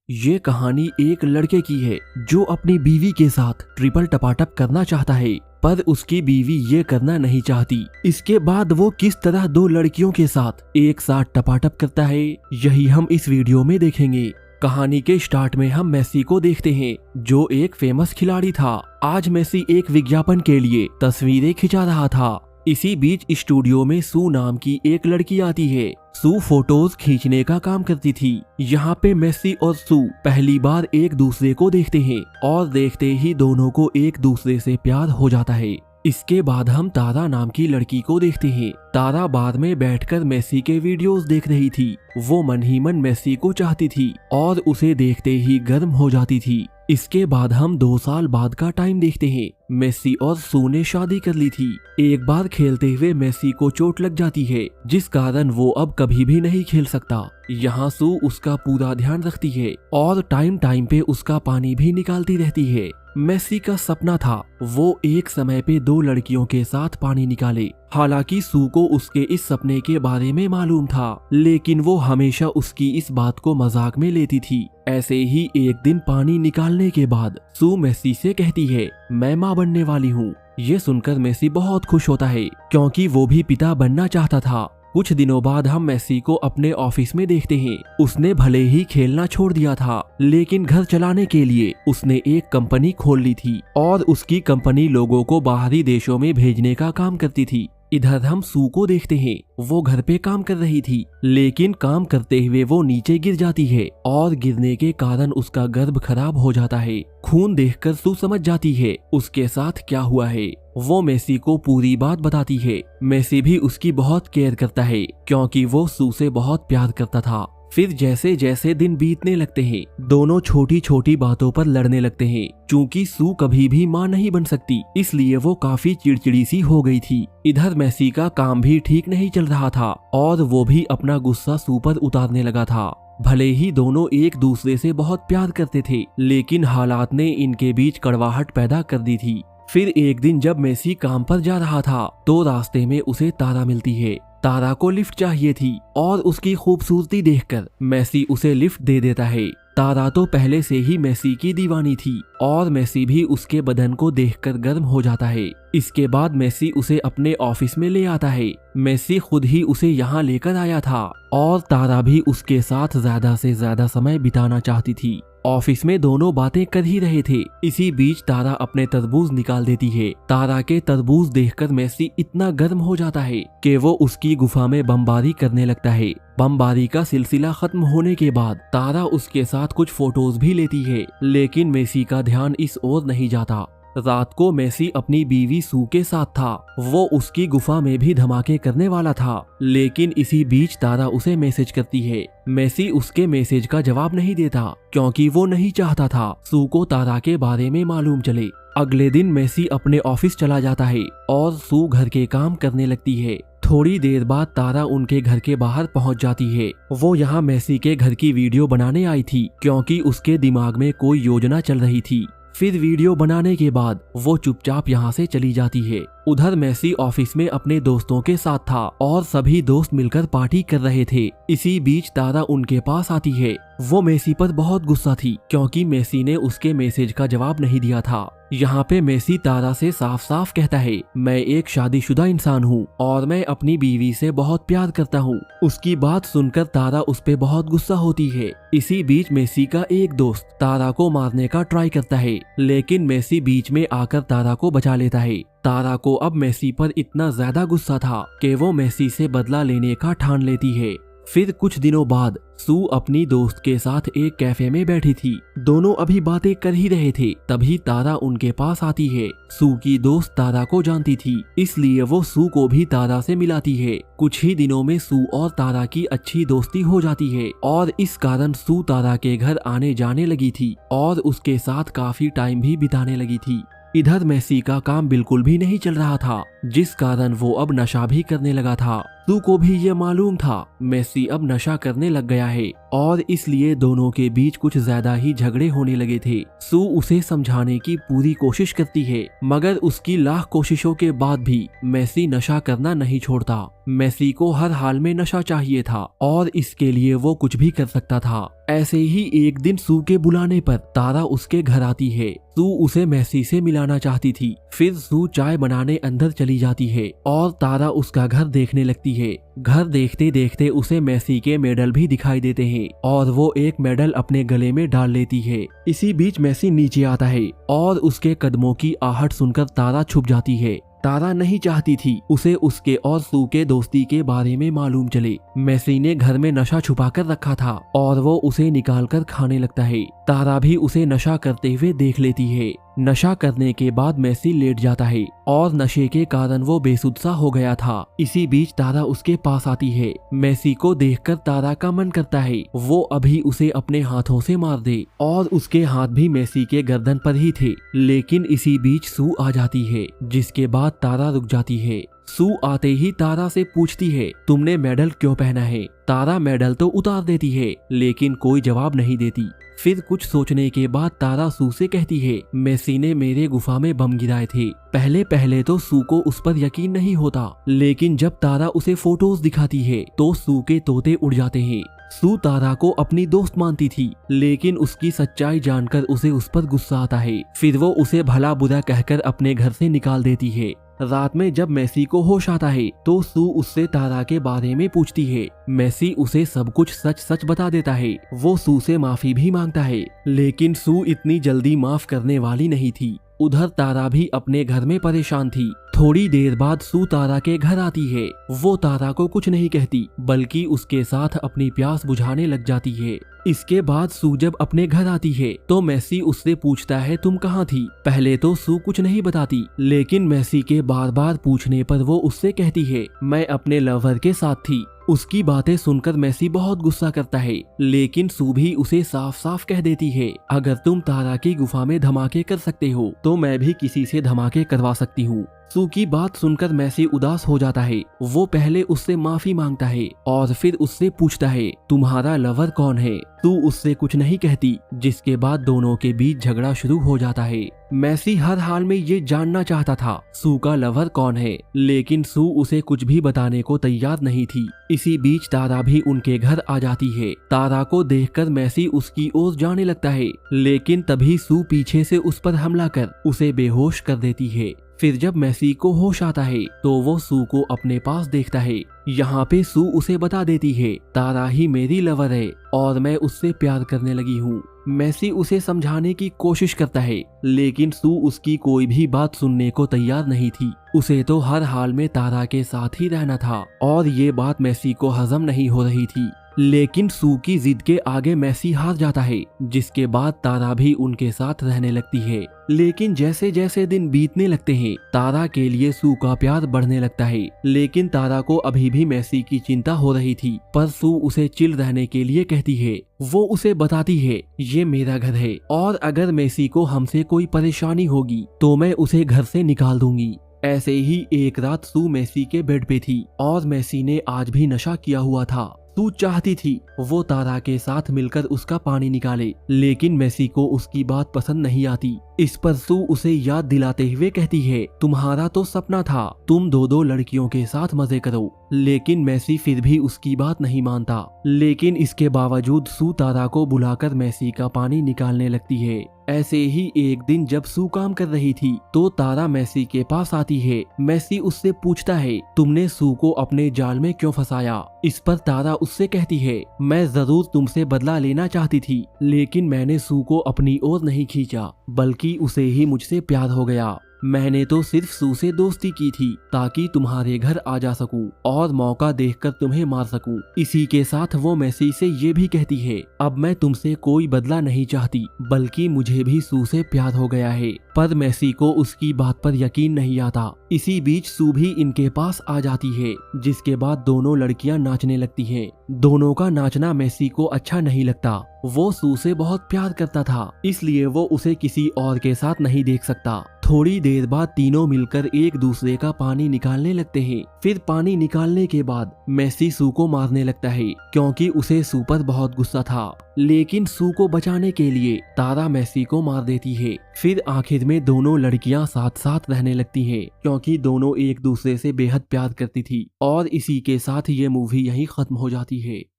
ये कहानी एक लड़के की है जो अपनी बीवी के साथ ट्रिपल टपाटप करना चाहता है, पर उसकी बीवी ये करना नहीं चाहती। इसके बाद वो किस तरह दो लड़कियों के साथ एक साथ टपाटप करता है, यही हम इस वीडियो में देखेंगे। कहानी के स्टार्ट में हम मेसी को देखते हैं, जो एक फेमस खिलाड़ी था। आज मेसी एक विज्ञापन के लिए तस्वीरें खिंचा रहा था। इसी बीच स्टूडियो में सू नाम की एक लड़की आती है। सू फोटोज खींचने का काम करती थी। यहाँ पे मेसी और सू पहली बार एक दूसरे को देखते हैं और देखते ही दोनों को एक दूसरे से प्यार हो जाता है। इसके बाद हम तारा नाम की लड़की को देखते हैं। तारा बार में बैठकर मेसी के वीडियोस देख रही थी। वो मन ही मन मेसी को चाहती थी और उसे देखते ही गर्म हो जाती थी। इसके बाद हम 2 साल बाद का टाइम देखते हैं। मेसी और सू ने शादी कर ली थी। एक बार खेलते हुए मेसी को चोट लग जाती है, जिस कारण वो अब कभी भी नहीं खेल सकता। यहाँ सू उसका पूरा ध्यान रखती है और टाइम टाइम पे उसका पानी भी निकालती रहती है। मेसी का सपना था वो एक समय पे 2 लड़कियों के साथ पानी निकाले। हालांकि सू को उसके इस सपने के बारे में मालूम था, लेकिन वो हमेशा उसकी इस बात को मजाक में लेती थी। ऐसे ही एक दिन पानी निकालने के बाद सू मेसी से कहती है, मैं माँ बनने वाली हूँ। ये सुनकर मेसी बहुत खुश होता है, क्योंकि वो भी पिता बनना चाहता था। कुछ दिनों बाद हम मेसी को अपने ऑफिस में देखते हैं। उसने भले ही खेलना छोड़ दिया था, लेकिन घर चलाने के लिए उसने एक कंपनी खोल ली थी और उसकी कंपनी लोगों को बाहरी देशों में भेजने का काम करती थी। इधर हम सू को देखते हैं। वो घर पे काम कर रही थी, लेकिन काम करते हुए वो नीचे गिर जाती है और गिरने के कारण उसका गर्भ खराब हो जाता है। खून देखकर सू समझ जाती है उसके साथ क्या हुआ है। वो मेसी को पूरी बात बताती है। मेसी भी उसकी बहुत केयर करता है, क्योंकि वो सू से बहुत प्यार करता था। फिर जैसे जैसे दिन बीतने लगते हैं, दोनों छोटी छोटी बातों पर लड़ने लगते हैं। चूंकि सू कभी भी माँ नहीं बन सकती, इसलिए वो काफी चिड़चिड़ी सी हो गई थी। इधर मेसी का काम भी ठीक नहीं चल रहा था और वो भी अपना गुस्सा सू पर उतारने लगा था। भले ही दोनों एक दूसरे से बहुत प्यार करते थे, लेकिन हालात ने इनके बीच कड़वाहट पैदा कर दी थी। फिर एक दिन जब मेसी काम पर जा रहा था, तो रास्ते में उसे तारा मिलती है। तारा को लिफ्ट चाहिए थी और उसकी खूबसूरती देखकर मेसी उसे लिफ्ट दे देता है। तारा तो पहले से ही मेसी की दीवानी थी और मेसी भी उसके बदन को देखकर गर्म हो जाता है। इसके बाद मेसी उसे अपने ऑफिस में ले आता है। मेसी खुद ही उसे यहाँ लेकर आया था और तारा भी उसके साथ ज्यादा से ज्यादा समय बिताना चाहती थी। ऑफिस में दोनों बातें कर ही रहे थे। इसी बीच तारा अपने तरबूज निकाल देती है। तारा के तरबूज देखकर मेसी इतना गर्म हो जाता है कि वो उसकी गुफा में बमबारी करने लगता है। बमबारी का सिलसिला खत्म होने के बाद तारा उसके साथ कुछ फोटोज भी लेती है, लेकिन मेसी का ध्यान इस ओर नहीं जाता। रात को मेसी अपनी बीवी सू के साथ था। वो उसकी गुफा में भी धमाके करने वाला था, लेकिन इसी बीच तारा उसे मैसेज करती है। मेसी उसके मैसेज का जवाब नहीं देता, क्योंकि वो नहीं चाहता था सू को तारा के बारे में मालूम चले। अगले दिन मेसी अपने ऑफिस चला जाता है और सू घर के काम करने लगती है। थोड़ी देर बाद तारा उनके घर के बाहर पहुंच जाती है। वो यहाँ मेसी के घर की वीडियो बनाने आई थी, क्योंकि उसके दिमाग में कोई योजना चल रही थी। फिर वीडियो बनाने के बाद वो चुपचाप यहाँ से चली जाती है। उधर मेसी ऑफिस में अपने दोस्तों के साथ था और सभी दोस्त मिलकर पार्टी कर रहे थे। इसी बीच तारा उनके पास आती है। वो मेसी पर बहुत गुस्सा थी, क्योंकि मेसी ने उसके मैसेज का जवाब नहीं दिया था। यहाँ पे मेसी तारा से साफ साफ कहता है, मैं एक शादीशुदा इंसान हूँ और मैं अपनी बीवी से बहुत प्यार करता हूँ। उसकी बात सुनकर तारा उस पे बहुत गुस्सा होती है। इसी बीच मेसी का एक दोस्त तारा को मारने का ट्राई करता है, लेकिन मेसी बीच में आकर तारा को बचा लेता है। तारा को अब मेसी पर इतना ज्यादा गुस्सा था कि वो मेसी से बदला लेने का ठान लेती है। फिर कुछ दिनों बाद सू अपनी दोस्त के साथ एक कैफे में बैठी थी। दोनों अभी बातें कर ही रहे थे, तभी तारा उनके पास आती है। सू की दोस्त तारा को जानती थी, इसलिए वो सू को भी तारा से मिलाती है। कुछ ही दिनों में सू और तारा की अच्छी दोस्ती हो जाती है और इस कारण सू तारा के घर आने जाने लगी थी और उसके साथ काफी टाइम भी बिताने लगी थी। इधर मेसी का काम बिल्कुल भी नहीं चल रहा था, जिस कारण वो अब नशा भी करने लगा था। सू को भी ये मालूम था मेसी अब नशा करने लग गया है और इसलिए दोनों के बीच कुछ ज्यादा ही झगड़े होने लगे थे। सू उसे समझाने की पूरी कोशिश करती है मगर उसकी लाख कोशिशों के बाद भी मेसी नशा करना नहीं छोड़ता। मेसी को हर हाल में नशा चाहिए था और इसके लिए वो कुछ भी कर सकता था। ऐसे ही एक दिन सू के बुलाने पर तारा उसके घर आती है। सू उसे मेसी से मिलाना चाहती थी। फिर सू चाय बनाने अंदर चली जाती है और तारा उसका घर देखने लगती है। घर देखते देखते उसे मेसी के मेडल भी दिखाई देते हैं और वो एक मेडल अपने गले में डाल लेती है। इसी बीच मेसी नीचे आता है और उसके कदमों की आहट सुनकर तारा छुप जाती है। तारा नहीं चाहती थी उसे उसके और सू के दोस्ती के बारे में मालूम चले। मेसी ने घर में नशा छुपा कर रखा था और वो उसे निकाल कर खाने लगता है। तारा भी उसे नशा करते हुए देख लेती है। नशा करने के बाद मेसी लेट जाता है और नशे के कारण वो बेसुध सा हो गया था। इसी बीच तारा उसके पास आती है। मेसी को देखकर तारा का मन करता है वो अभी उसे अपने हाथों से मार दे और उसके हाथ भी मेसी के गर्दन पर ही थे। लेकिन इसी बीच सू आ जाती है जिसके बाद तारा रुक जाती है। सू आते ही तारा से पूछती है तुमने मेडल क्यों पहना है। तारा मेडल तो उतार देती है लेकिन कोई जवाब नहीं देती। फिर कुछ सोचने के बाद तारा सू से कहती है मेसी ने मेरे गुफा में बम गिराए थे। पहले पहले तो सू को उस पर यकीन नहीं होता लेकिन जब तारा उसे फोटोज दिखाती है तो सू के तोते उड़ जाते हैं। सू तारा को अपनी दोस्त मानती थी लेकिन उसकी सच्चाई जानकर उसे उस पर गुस्सा आता है। फिर वो उसे भला बुरा कहकर अपने घर से निकाल देती है। रात में जब मेसी को होश आता है तो सू उससे तारा के बारे में पूछती है। मेसी उसे सब कुछ सच सच बता देता है। वो सू से माफी भी मांगता है लेकिन सू इतनी जल्दी माफ करने वाली नहीं थी। उधर तारा भी अपने घर में परेशान थी। थोड़ी देर बाद सू तारा के घर आती है। वो तारा को कुछ नहीं कहती बल्कि उसके साथ अपनी प्यास बुझाने लग जाती है। इसके बाद सू जब अपने घर आती है तो मेसी उससे पूछता है तुम कहाँ थी। पहले तो सू कुछ नहीं बताती लेकिन मेसी के बार बार पूछने पर वो उससे कहती है मैं अपने लवर के साथ थी। उसकी बातें सुनकर मेसी बहुत गुस्सा करता है लेकिन सू भी उसे साफ साफ कह देती है अगर तुम तारा की गुफा में धमाके कर सकते हो तो मैं भी किसी से धमाके करवा सकती हूँ। सू की बात सुनकर मेसी उदास हो जाता है। वो पहले उससे माफी मांगता है और फिर उससे पूछता है तुम्हारा लवर कौन है। सू उससे कुछ नहीं कहती जिसके बाद दोनों के बीच झगड़ा शुरू हो जाता है। मेसी हर हाल में ये जानना चाहता था सू का लवर कौन है लेकिन सू उसे कुछ भी बताने को तैयार नहीं थी। इसी बीच तारा भी उनके घर आ जाती है। तारा को देखकर मेसी उसकी ओर जाने लगता है लेकिन तभी सू पीछे से उस पर हमला कर उसे बेहोश कर देती है। फिर जब मेसी को होश आता है तो वो सू को अपने पास देखता है। यहाँ पे सू उसे बता देती है तारा ही मेरी लवर है और मैं उससे प्यार करने लगी हूँ। मेसी उसे समझाने की कोशिश करता है लेकिन सू उसकी कोई भी बात सुनने को तैयार नहीं थी। उसे तो हर हाल में तारा के साथ ही रहना था और ये बात मेसी को हजम नहीं हो रही थी। लेकिन सू की जिद के आगे मेसी हार जाता है जिसके बाद तारा भी उनके साथ रहने लगती है। लेकिन जैसे जैसे दिन बीतने लगते हैं तारा के लिए सू का प्यार बढ़ने लगता है। लेकिन तारा को अभी भी मेसी की चिंता हो रही थी पर सू उसे चिल रहने के लिए कहती है। वो उसे बताती है ये मेरा घर है और अगर मेसी को हमसे कोई परेशानी होगी तो मैं उसे घर से निकाल दूंगी। ऐसे ही एक रात सू मेसी के बेड पे थी और मेसी ने आज भी नशा किया हुआ था। सू चाहती थी वो तारा के साथ मिलकर उसका पानी निकाले लेकिन मेसी को उसकी बात पसंद नहीं आती। इस पर सू उसे याद दिलाते हुए कहती है तुम्हारा तो सपना था तुम दो लड़कियों के साथ मजे करो। लेकिन मेसी फिर भी उसकी बात नहीं मानता। लेकिन इसके बावजूद सू तारा को बुलाकर मेसी का पानी निकालने लगती है। ऐसे ही एक दिन जब सू काम कर रही थी तो तारा मेसी के पास आती है। मेसी उससे पूछता है तुमने सू को अपने जाल में क्यों फंसाया। इस पर तारा उससे कहती है मैं जरूर तुमसे बदला लेना चाहती थी लेकिन मैंने सू को अपनी ओर नहीं खींचा बल्कि उसे ही मुझसे प्यार हो गया। मैंने तो सिर्फ सू से दोस्ती की थी ताकि तुम्हारे घर आ जा सकूं और मौका देखकर तुम्हें मार सकूं। इसी के साथ वो मेसी से ये भी कहती है अब मैं तुमसे कोई बदला नहीं चाहती बल्कि मुझे भी सू से प्यार हो गया है। पर मेसी को उसकी बात पर यकीन नहीं आता। इसी बीच सू भी इनके पास आ जाती है जिसके बाद दोनों लड़कियां नाचने लगती हैं। दोनों का नाचना मेसी को अच्छा नहीं लगता वो सू से बहुत प्यार करता था, इसलिए वो उसे किसी और के साथ नहीं देख सकता। थोड़ी देर बाद तीनों मिलकर एक दूसरे का पानी निकालने लगते हैं। फिर पानी निकालने के बाद मेसी सू को मारने लगता है, क्योंकि उसे सू पर बहुत गुस्सा था। लेकिन सू को बचाने के लिए तारा मेसी को मार देती है। फिर आखिर में दोनों लड़कियां साथ साथ रहने लगती हैं, क्योंकि दोनों एक दूसरे से बेहद प्यार करती थी। और इसी के साथ ये मूवी यहीं खत्म हो जाती है।